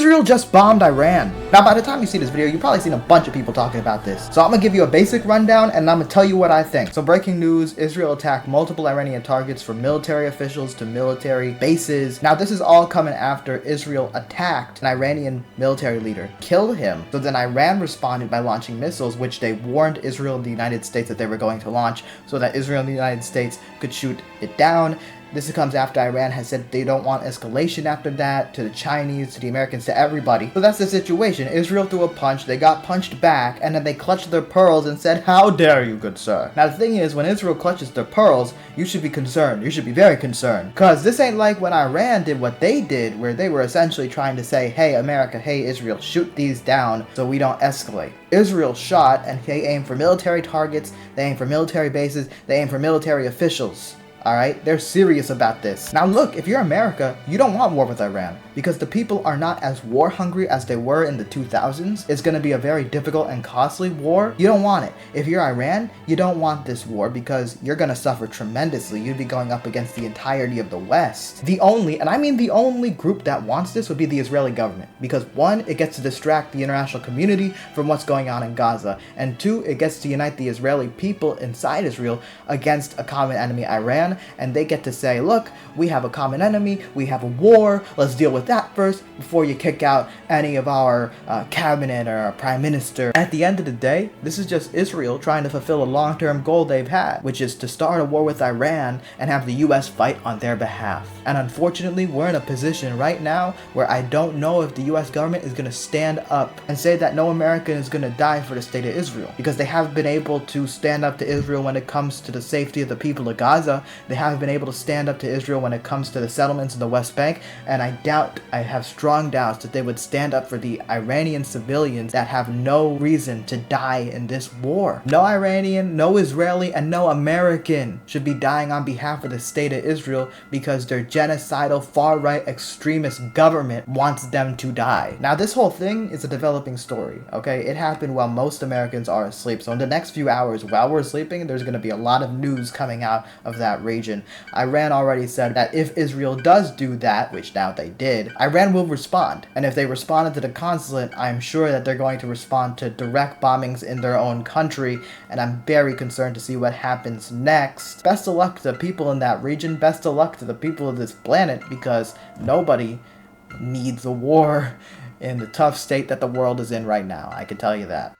Israel just bombed Iran. Now, by the time you see this video, you've probably seen a bunch of people talking about this. So I'm gonna give you a basic rundown and I'm gonna tell you what I think. So breaking news, Israel attacked multiple Iranian targets from military officials to military bases. Now, this is all coming after Israel attacked an Iranian military leader, killed him. So then Iran responded by launching missiles, which they warned Israel and the United States that they were going to launch so that Israel and the United States could shoot it down. This comes after Iran has said they don't want escalation after that, to the Chinese, to the Americans, to everybody. So that's the situation. Israel threw a punch, they got punched back, and then they clutched their pearls and said, "How dare you, good sir." Now the thing is, when Israel clutches their pearls, you should be concerned. You should be very concerned. Cause this ain't like when Iran did what they did, where they were essentially trying to say, hey America, hey Israel, shoot these down so we don't escalate. Israel shot and they aimed for military targets, they aimed for military bases, they aimed for military officials. Alright, they're serious about this. Now look, if you're America, you don't want war with Iran because the people are not as war hungry as they were in the 2000s. It's going to be a very difficult and costly war. You don't want it. If you're Iran, you don't want this war because you're going to suffer tremendously. You'd be going up against the entirety of the West. The only, and I mean the only group that wants this would be the Israeli government because one, it gets to distract the international community from what's going on in Gaza, and two, it gets to unite the Israeli people inside Israel against a common enemy, Iran. And they get to say, look, we have a common enemy, we have a war, let's deal with that first before you kick out any of our cabinet or our prime minister. At the end of the day, this is just Israel trying to fulfill a long-term goal they've had, which is to start a war with Iran and have the US fight on their behalf. And unfortunately, we're in a position right now where I don't know if the US government is going to stand up and say that no American is going to die for the state of Israel, because they haven't been able to stand up to Israel when it comes to the safety of the people of Gaza. They haven't been able to stand up to Israel when it comes to the settlements in the West Bank, and I have strong doubts that they would stand up for the Iranian civilians that have no reason to die in this war. No Iranian, no Israeli, and no American should be dying on behalf of the state of Israel because their genocidal far-right extremist government wants them to die. Now this whole thing is a developing story, okay? It happened while most Americans are asleep, so in the next few hours while we're sleeping, there's going to be a lot of news coming out of that region. Iran already said that if Israel does do that, which now they did, Iran will respond. And if they responded to the consulate, I'm sure that they're going to respond to direct bombings in their own country, and I'm very concerned to see what happens next. Best of luck to the people in that region, best of luck to the people of this planet, because nobody needs a war in the tough state that the world is in right now. I can tell you that.